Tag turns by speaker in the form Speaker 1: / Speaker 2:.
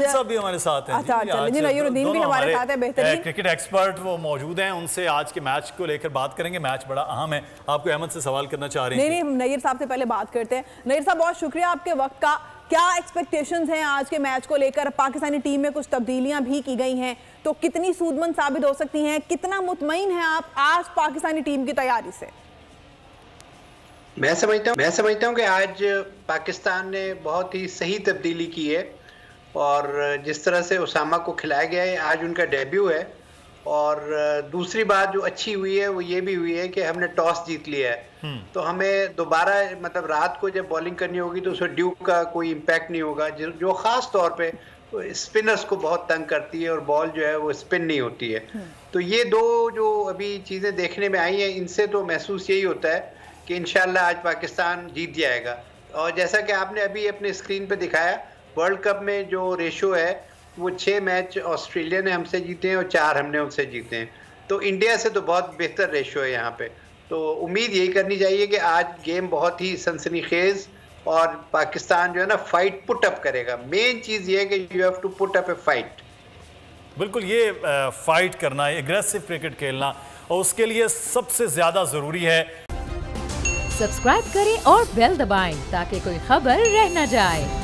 Speaker 1: साहब भी हमारे साथ हैं।
Speaker 2: अच्छा, नय्यरुद्दीन भी हमारे साथ है, बेहतरीन
Speaker 1: क्रिकेट एक्सपर्ट वो मौजूद हैं, उनसे आज के मैच को लेकर बात करेंगे। मैच बड़ा अहम है। आपको अहमद से सवाल करना चाह रहे हैं?
Speaker 2: नहीं, हम नय्यर साहब से पहले बात करते हैं। नय्यर साहब, बहुत शुक्रिया आपके वक्त का। क्या एक्सपेक्टेशंस हैं आज के मैच को लेकर? पाकिस्तानी टीम में कुछ तब्दीलियां भी की गई हैं, तो कितनी सूदमंद साबित हो सकती हैं? कितना मुतमईन हैं आप आज पाकिस्तानी टीम की तैयारी से?
Speaker 3: मैं समझता हूं कि आज पाकिस्तान ने बहुत ही सही तब्दीली की है, और जिस तरह से उसामा को खिलाया गया है, आज उनका डेब्यू है। और दूसरी बात जो अच्छी हुई है वो ये भी हुई है कि हमने टॉस जीत लिया है, तो हमें दोबारा मतलब रात को जब बॉलिंग करनी होगी तो उसमें ड्यूक का कोई इम्पैक्ट नहीं होगा, जो ख़ास तौर पे स्पिनर्स को बहुत तंग करती है और बॉल जो है वो स्पिन नहीं होती है। तो ये दो जो अभी चीज़ें देखने में आई हैं, इनसे तो महसूस यही होता है कि इंशाल्लाह आज पाकिस्तान जीत जाएगा। और जैसा कि आपने अभी अपने स्क्रीन पे दिखाया, वर्ल्ड कप में जो रेशो है वो 6 मैच ऑस्ट्रेलिया ने हमसे जीते हैं और 4 हमने उनसे जीते हैं, तो इंडिया से तो बहुत बेहतर रेशो है यहाँ पे। तो उम्मीद यही करनी चाहिए कि आज गेम बहुत ही सनसनीखेज और पाकिस्तान जो है ना फाइट पुट अप करेगा। मेन चीज़ ये है कि you have to put up a fight.
Speaker 1: बिल्कुल, ये फाइट करना, एग्रेसिव क्रिकेट खेलना, और उसके लिए सबसे ज़्यादा ज़रूरी है
Speaker 4: सब्सक्राइब करें और बेल दबाएं ताकि कोई खबर रह न जाए।